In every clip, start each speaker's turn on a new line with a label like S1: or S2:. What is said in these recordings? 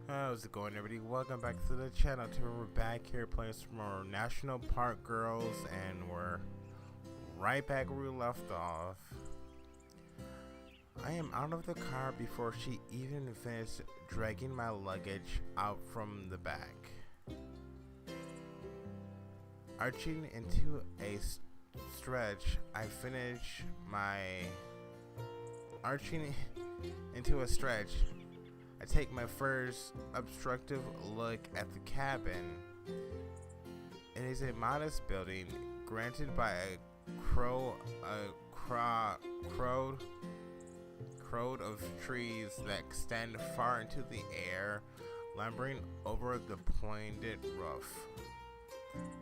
S1: How's it going, everybody? Welcome back to the channel. Today we're back here playing some more National Park Girls, and we're right back where we left off. I am out of the car before she even finished dragging my luggage out from the back. Arching into a stretch, I finish my... I take my first obstructive look at the cabin. It is a modest building, granted by a crowd of trees that extend far into the air, lumbering over the pointed roof.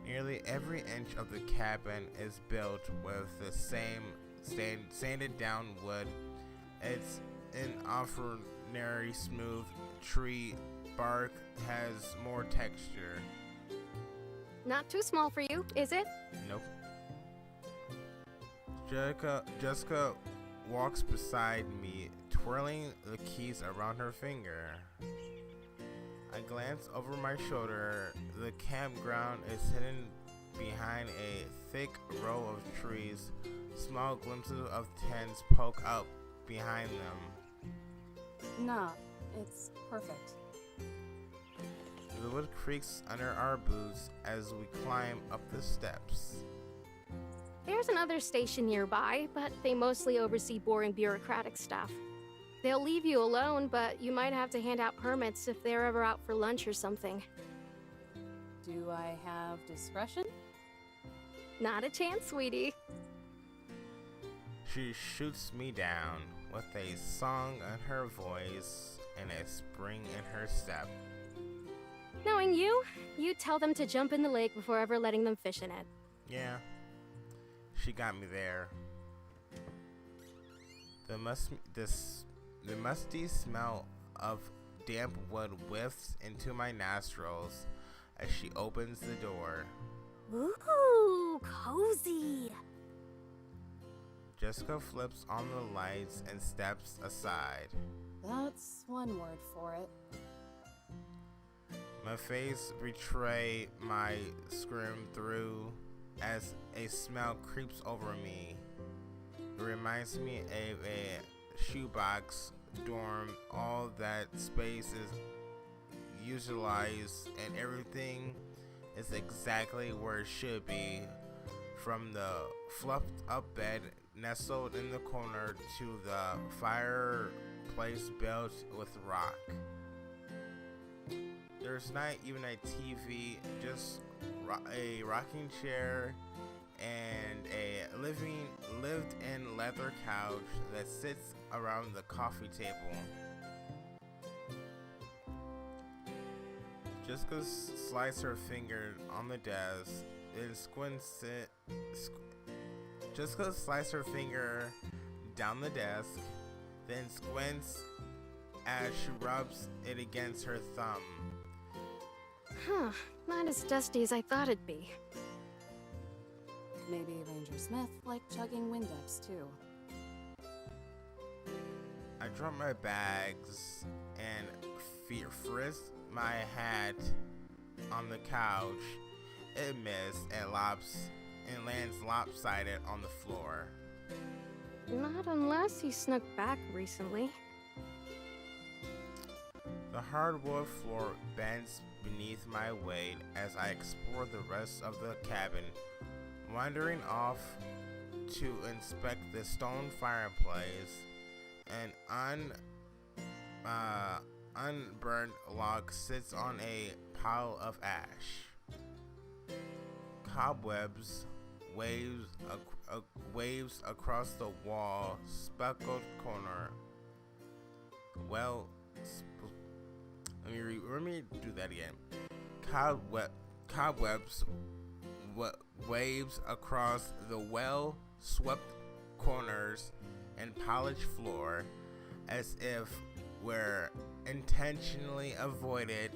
S1: Nearly every inch of the cabin is built with the same sanded down wood. It's an ordinary smooth tree bark has more texture.
S2: Not too small for you, is it?
S1: Nope. Jessica walks beside me, twirling the keys around her finger. I glance over my shoulder. The campground is hidden behind a thick row of trees. Small glimpses of tents poke up behind them.
S3: Nah, it's perfect.
S1: The wood creaks under our boots as we climb up the steps.
S2: There's another station nearby, but they mostly oversee boring bureaucratic stuff. They'll leave you alone, but you might have to hand out permits if they're ever out for lunch or something.
S3: Do I have discretion?
S2: Not a chance, sweetie.
S1: She shoots me down with a song in her voice and a spring in her step.
S2: Knowing you, you'd tell them to jump in the lake before ever letting them fish in it.
S1: Yeah, she got me there. The musty smell of damp wood whiffs into my nostrils as she opens the door.
S2: Ooh, cozy.
S1: Jessica flips on the lights and steps aside.
S3: That's one word for it.
S1: My face betray my scream through as a smell creeps over me. It reminds me of a shoebox dorm. All that space is utilized and everything is exactly where it should be. From the fluffed up bed nestled in the corner to the fireplace built with rock. There's not even a TV, just a rocking chair and a lived-in leather couch that sits around the coffee table. Jessica slides her finger on the desk, then squints it. Jessica slides her finger down the desk, then squints as she rubs it against her thumb.
S2: Huh, not as dusty as I thought it'd be.
S3: Maybe Ranger Smith liked chugging Windex too.
S1: I drop my bags and frisk my hat on the couch. It missed and lands lopsided on the floor.
S2: Not unless he snuck back recently.
S1: The hardwood floor bends beneath my weight as I explore the rest of the cabin, wandering off to inspect the stone fireplace. An unburned log sits on a pile of ash. Cobwebs waves across the wall, speckled corner. Let me do that again. Cobwebs waves across the well-swept corners and polished floor, as if were intentionally avoided.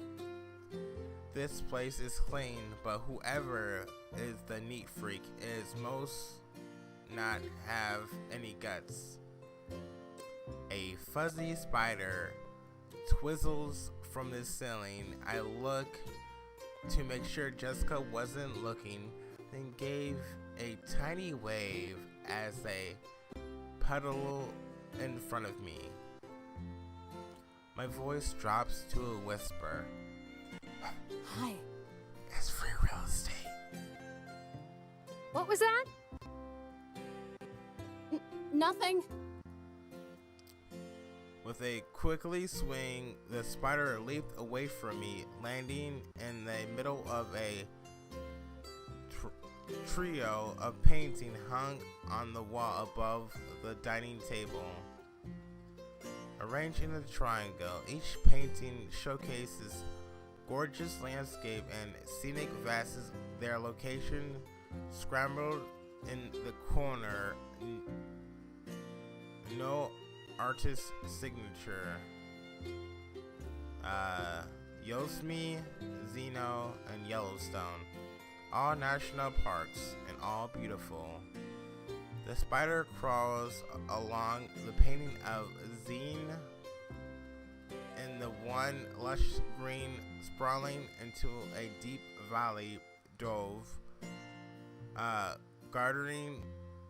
S1: This place is clean, but whoever is the neat freak is most not have any guts. A fuzzy spider twizzles from the ceiling. I look to make sure Jessica wasn't looking, then gave a tiny wave as they puddle in front of me. My voice drops to a whisper.
S3: Hi.
S1: It's free real estate.
S2: What was that?
S3: Nothing.
S1: With a quickly swing, the spider leaped away from me, landing in the middle of a trio of painting hung on the wall above the dining table. Arranged in a triangle, each painting showcases gorgeous landscape and scenic vases. Their location scrambled in the corner. No artist signature. Yosemite, Zeno, and Yellowstone. All national parks and all beautiful. The spider crawls along the painting of Zine in the one lush green sprawling into a deep valley dove, gartering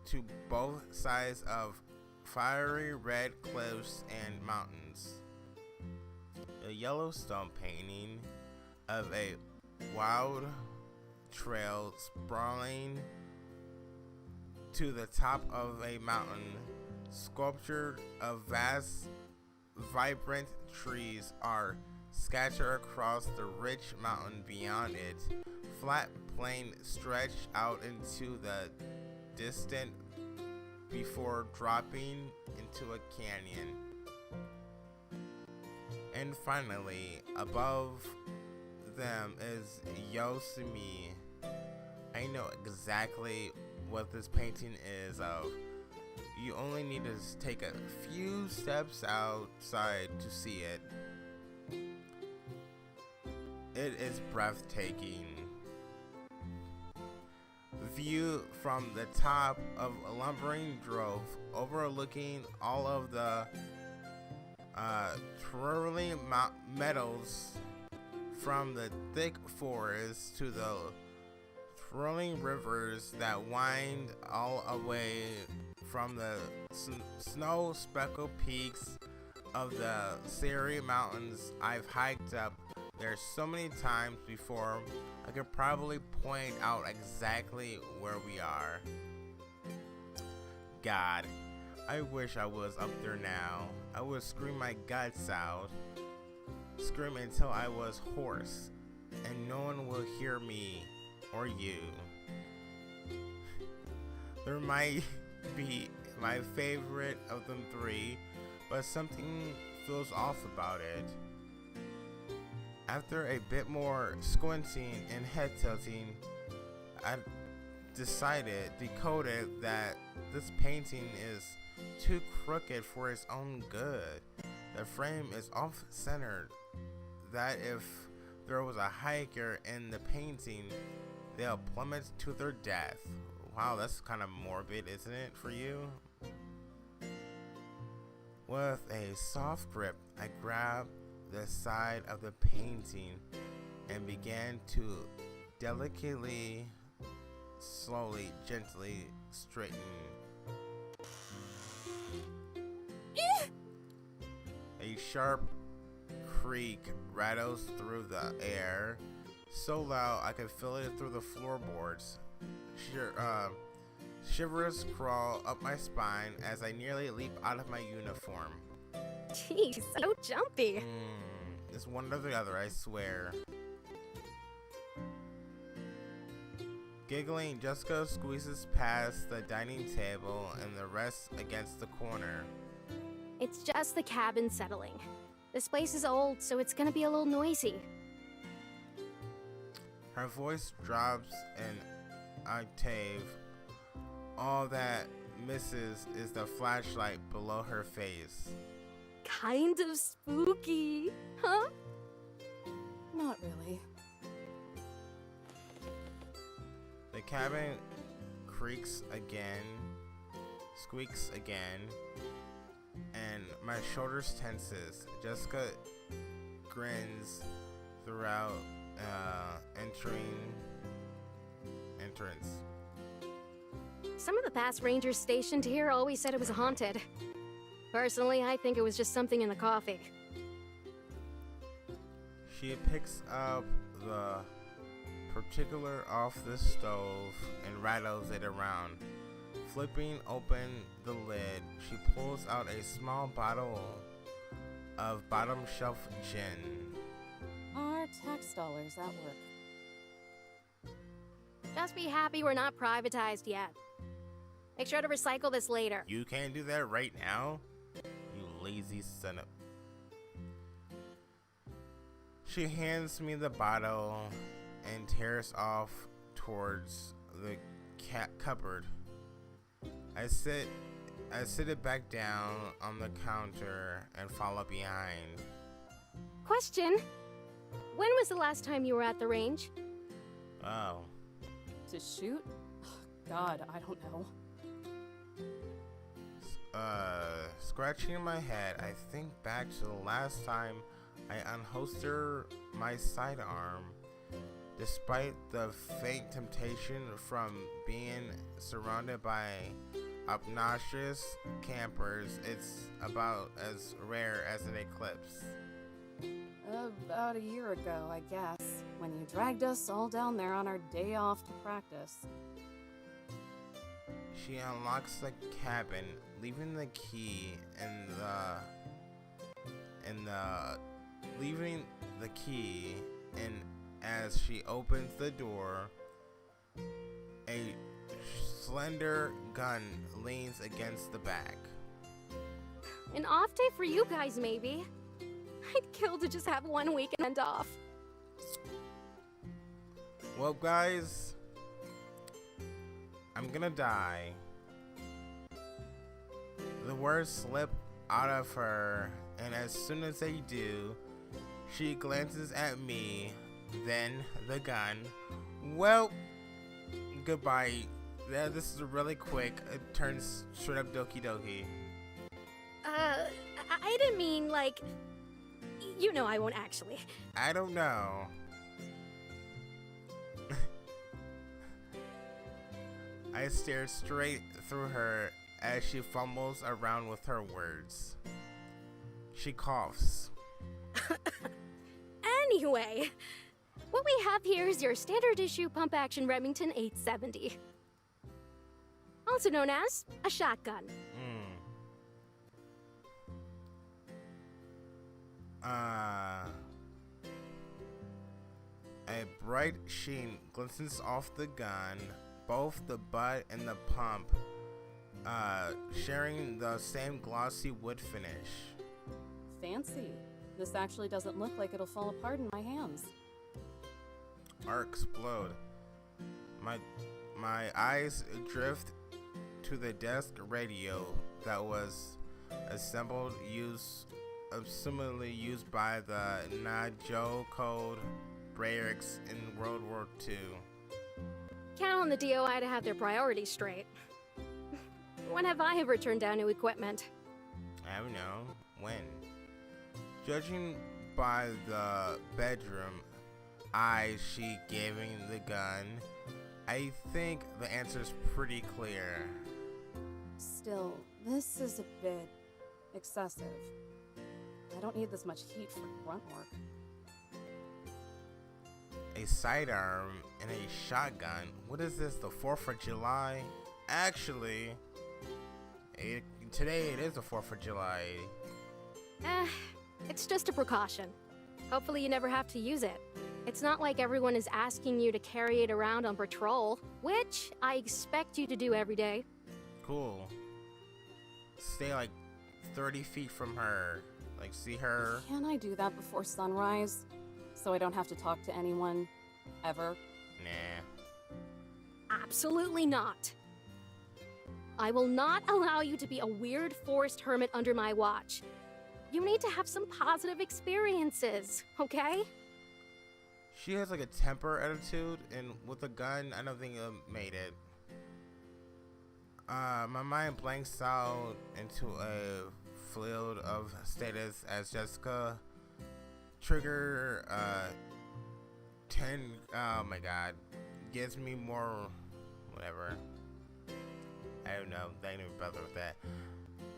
S1: to both sides of fiery red cliffs and mountains. The Yellowstone painting of a wild trail sprawling to the top of a mountain, sculptured of vast, vibrant trees are scattered across the rich mountain beyond it. Flat plain stretched out into the distant before dropping into a canyon. And finally, above them is Yosemite. I know exactly what this painting is of. You only need to take a few steps outside to see it. It is breathtaking. View from the top of a lumbering drove overlooking all of the twirling meadows, from the thick forest to the swirling rivers that wind all away from the snow-speckled peaks of the Sierra Mountains. I've hiked up there so many times before, I could probably point out exactly where we are. God, I wish I was up there now. I would scream my guts out, scream until I was hoarse, and no one will hear me or you. There might be my favorite of them three, but something feels off about it. After a bit more squinting and head tilting, I decoded that this painting is too crooked for its own good. The frame is off-centered, that if there was a hiker in the painting, they'll plummet to their death. Wow, that's kind of morbid, isn't it, for you? With a soft grip, I grabbed the side of the painting and began to delicately, slowly, gently straighten. A sharp creak rattles through the air, so loud I could feel it through the floorboards. Shivers crawl up my spine as I nearly leap out of my uniform.
S2: Jeez, so jumpy.
S1: It's one or the other, I swear. Giggling, Jessica squeezes past the dining table and the rest against the corner.
S2: It's just the cabin settling. This place is old, so it's gonna be a little noisy.
S1: Her voice drops an octave. All that misses is the flashlight below her face.
S2: Kind of spooky, huh?
S3: Not really.
S1: The cabin creaks again, squeaks again, and my shoulders tenses. Jessica grins throughout entrance.
S2: Some of the past rangers stationed here always said it was haunted. Personally, I think it was just something in the coffee.
S1: She picks up the particular off the stove and rattles it around. Flipping open the lid, she pulls out a small bottle of bottom shelf gin.
S3: Our tax dollars at work.
S2: Just be happy we're not privatized yet. Make sure to recycle this later.
S1: You can't do that right now? You lazy son of... She hands me the bottle and tears off towards the cupboard. I sit it back down on the counter and follow behind.
S2: Question. When was the last time you were at the range?
S1: Oh.
S3: To shoot? God, I don't know.
S1: Scratching my head, I think back to the last time I unholstered my sidearm. Despite the faint temptation from being surrounded by obnoxious campers, it's about as rare as an eclipse.
S3: About a year ago, I guess, when you dragged us all down there on our day off to practice.
S1: She unlocks the cabin, leaving the key and as she opens the door, a slender gun leans against the back.
S2: An off day for you guys, maybe. I'd kill to just have 1 weekend off.
S1: Well, guys, I'm gonna die. The words slip out of her, and as soon as they do, she glances at me, then the gun. Well, goodbye. Yeah, this is really quick. It turns straight up Doki Doki.
S2: I didn't mean, like... You know I won't actually.
S1: I don't know. I stare straight through her as she fumbles around with her words. She coughs.
S2: Anyway, what we have here is your standard issue pump action Remington 870. Also known as a shotgun.
S1: A bright sheen glistens off the gun, both the butt and the pump, sharing the same glossy wood finish.
S3: Fancy. This actually doesn't look like it'll fall apart in my hands.
S1: I explode. My eyes drift to the desk radio that was assembled, assumedly used by the Najo Code barracks in World War II.
S2: Count on the DOI to have their priorities straight. When have I ever turned down new equipment?
S1: I don't know. When? Judging by the bedroom eyes she giving the gun, I think the answer's pretty clear.
S3: Still, this is a bit excessive. I don't need this much heat for grunt work.
S1: A sidearm and a shotgun? What is this, the 4th of July? Actually, today it is the 4th of July.
S2: It's just a precaution. Hopefully you never have to use it. It's not like everyone is asking you to carry it around on patrol, which I expect you to do every day.
S1: Cool. Stay like 30 feet from her. Like, see her.
S3: Can I do that before sunrise? So I don't have to talk to anyone, ever?
S1: Nah.
S2: Absolutely not. I will not allow you to be a weird forest hermit under my watch. You need to have some positive experiences, okay?
S1: She has like a temper attitude, and with a gun, I don't think it made it. My mind blanks out into a field of status as Jessica trigger 10. Oh my god, gives me more. Whatever. I don't know. I didn't even bother with that.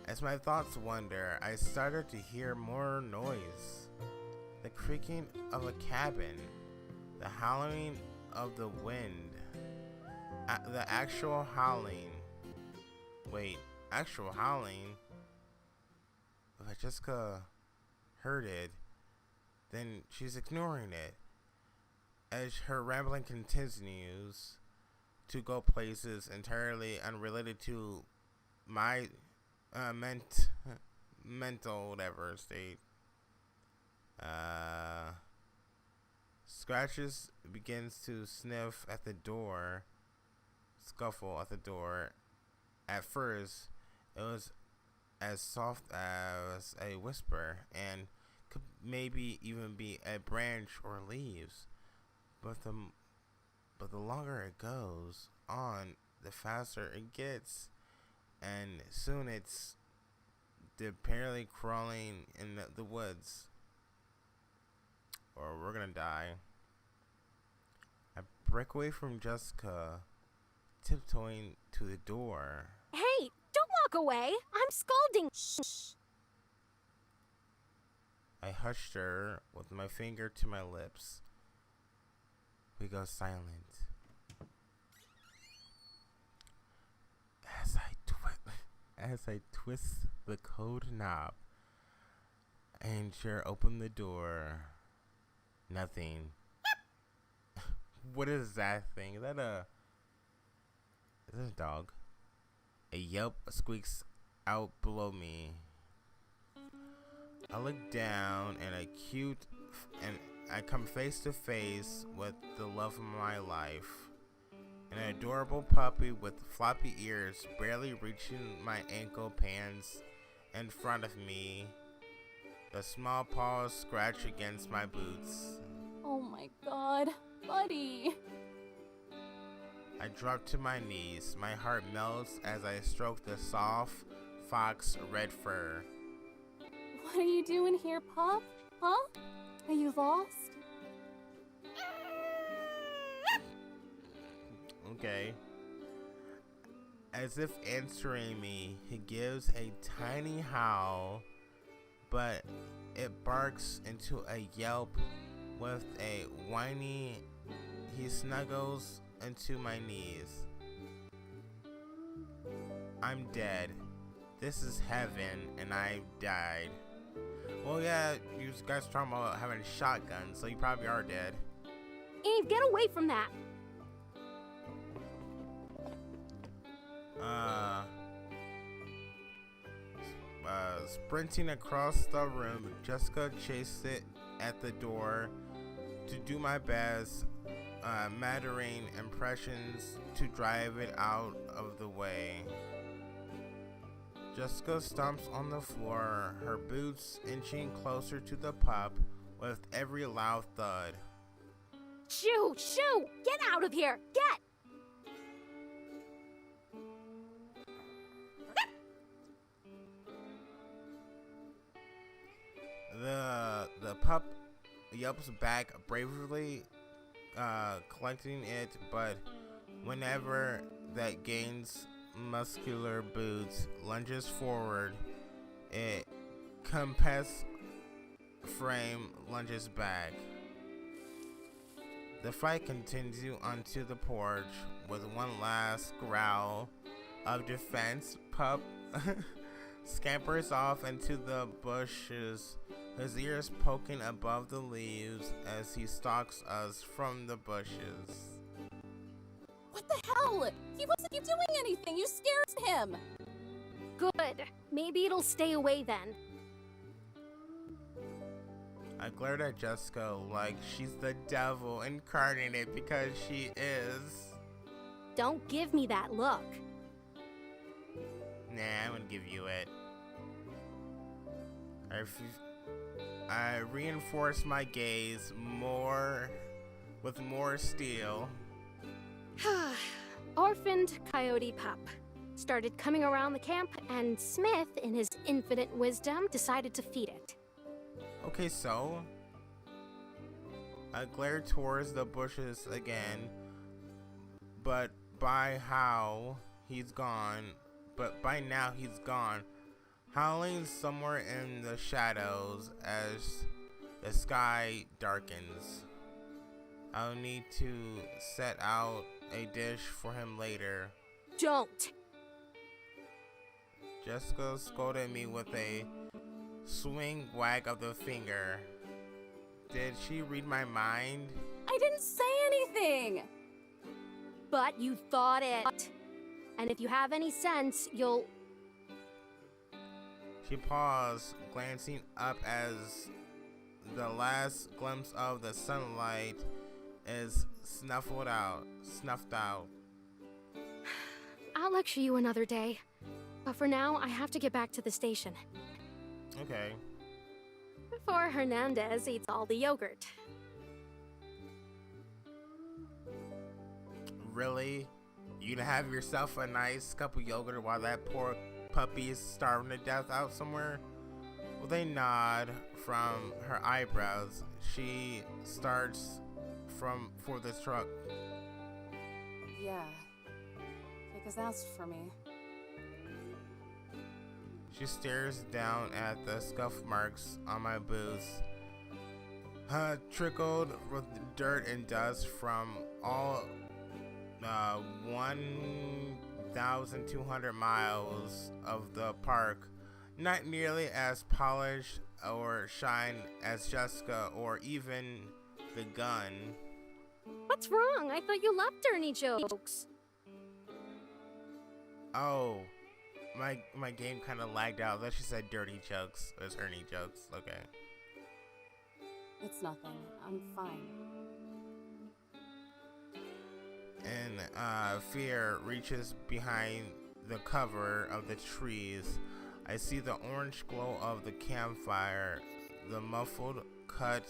S1: As my thoughts wander, I started to hear more noise. The creaking of a cabin, the howling of the wind, the actual howling. Wait, actual howling? If Jessica heard it, then she's ignoring it. As her rambling continues to go places entirely unrelated to my mental whatever state. Scratches begins to sniff at the door, scuffle at the door. At first, it was as soft as a whisper and could maybe even be a branch or leaves. But the longer it goes on, the faster it gets, and soon it's apparently crawling in the woods, or we're gonna die. I break away from Jessica, tiptoeing to the door.
S2: Hey, don't walk away. I'm scalding. Shh.
S1: I hushed her with my finger to my lips. We go silent. As I twist the code knob and sure open the door. Nothing. What is that thing? Is that a dog? A yelp squeaks out below me. I look down and I come face to face with the love of my life. An adorable puppy with floppy ears barely reaching my ankle pants in front of me. The small paws scratch against my boots.
S3: Oh my god, buddy.
S1: I drop to my knees. My heart melts as I stroke the soft fox red fur.
S3: What are you doing here, pup? Huh? Are you lost?
S1: Okay. As if answering me, he gives a tiny howl, but it barks into a yelp with a whiny. He snuggles into my knees. I'm dead. This is heaven, and I died. Well, yeah, you guys are talking about having a shotgun, so you probably are dead.
S2: Eve, get away from that.
S1: Sprinting across the room, Jessica chased it at the door to do my best, mattering impressions to drive it out of the way. Jessica stomps on the floor, her boots inching closer to the pup with every loud thud.
S2: Shoo! Shoo! Get out of here! Get!
S1: The pup yelps back bravely, collecting it, but whenever that gains muscular boots lunges forward, it compass frame lunges back. The fight continues onto the porch with one last growl of defense. Pup scampers off into the bushes, his ears poking above the leaves as he stalks us from the bushes.
S3: What the hell? He wasn't doing anything. You scared him.
S2: Good. Maybe it'll stay away then.
S1: I glared at Jessica like she's the devil incarnated, because she is.
S2: Don't give me that look.
S1: Nah, I'm gonna give you it. I reinforce my gaze with more steel.
S2: Orphaned coyote pup. Started coming around the camp, and Smith, in his infinite wisdom, decided to feed it.
S1: Okay, so I glare towards the bushes again, but by now he's gone, howling somewhere in the shadows as the sky darkens. I'll need to set out a dish for him later.
S2: Don't!
S1: Jessica scolded me with a swing wag of the finger. Did she read my mind?
S3: I didn't say anything!
S2: But you thought it. And if you have any sense, you'll...
S1: She paused, glancing up as the last glimpse of the sunlight is snuffed out.
S2: I'll lecture you another day. But for now, I have to get back to the station.
S1: Okay.
S2: Before Hernandez eats all the yogurt.
S1: Really? You'd have yourself a nice cup of yogurt while that poor puppy is starving to death out somewhere? With a nod from her eyebrows, she starts for the truck.
S3: Yeah. Take his ass for me.
S1: She stares down at the scuff marks on my boots, trickled with dirt and dust from all 1,200 miles of the park. Not nearly as polished or shine as Jessica or even the gun.
S2: What's wrong? I thought you loved dirty jokes.
S1: Oh, my game kind of lagged out. That she said dirty jokes. It's Ernie jokes. Okay.
S3: It's nothing. I'm fine.
S1: And fear reaches behind the cover of the trees. I see the orange glow of the campfire, the muffled cut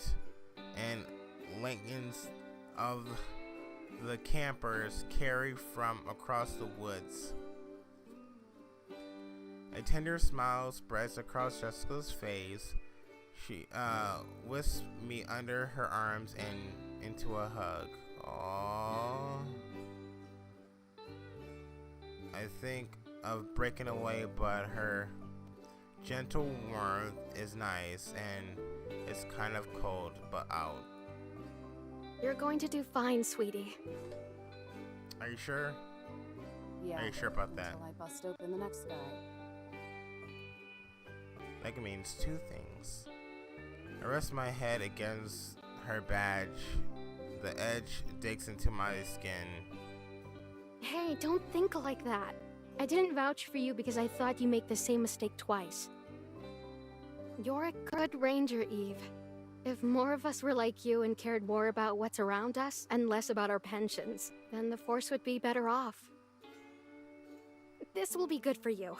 S1: and linings of the campers carry from across the woods. A tender smile spreads across Jessica's face. She whisks me under her arms and into a hug. Aww. I think of breaking away, but her gentle warmth is nice, and it's kind of cold, but out.
S2: You're going to do fine, sweetie.
S1: Are you sure?
S3: Yeah.
S1: Are you sure about that?
S3: Until I bust open the next guy.
S1: That means two things. I rest my head against her badge. The edge digs into my skin.
S2: Hey, don't think like that. I didn't vouch for you because I thought you make the same mistake twice. You're a good ranger, Eve. If more of us were like you and cared more about what's around us and less about our pensions, then the Force would be better off. This will be good for you.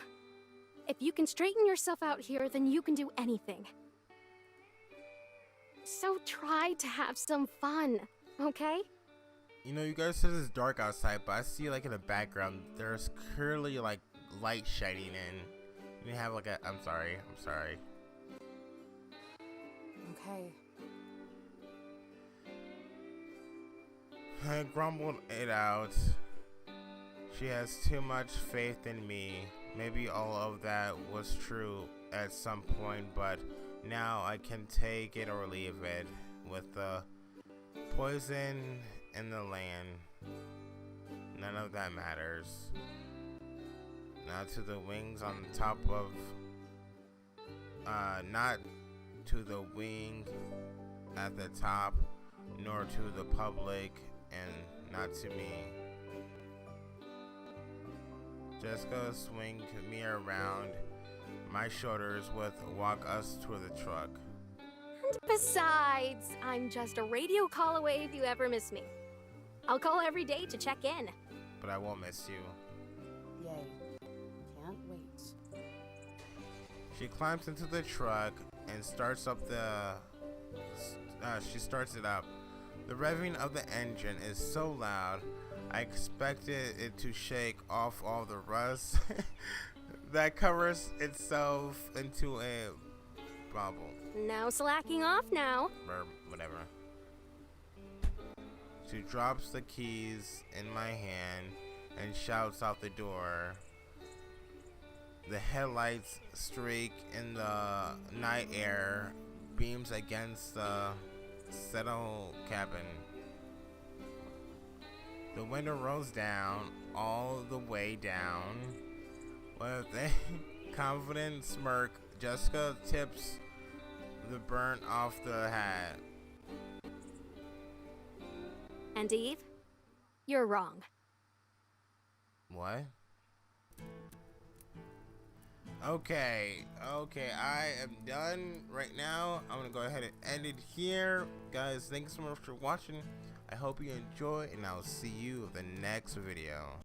S2: If you can straighten yourself out here, then you can do anything. So try to have some fun, okay?
S1: You know, you guys said it's dark outside, but I see like in the background, there's clearly like light shining in. You have like I'm sorry.
S3: Okay.
S1: I grumbled it out. She has too much faith in me. Maybe all of that was true at some point, but now I can take it or leave it. With the poison in the land, none of that matters. Not to the wings on top of, not to the wing at the top, nor to the public, and not to me. Jessica swung me around my shoulders with walk us to the truck.
S2: And besides, I'm just a radio call away if you ever miss me. I'll call every day to check in.
S1: But I won't miss you.
S3: Yay. Can't wait.
S1: She climbs into the truck and starts up she starts it up. The revving of the engine is so loud, I expected it to shake off all the rust that covers itself into a bubble.
S2: No slacking off now.
S1: Or whatever. She drops the keys in my hand and shouts out the door. The headlights streak in the night air, beams against the settled cabin. The window rolls down, all the way down. With a confident smirk, Jessica tips the burnt off the hat.
S2: And Eve, you're wrong.
S1: What? Okay, I am done right now. I'm gonna go ahead and end it here. Guys, thanks so much for watching. I hope you enjoy, and I'll see you in the next video.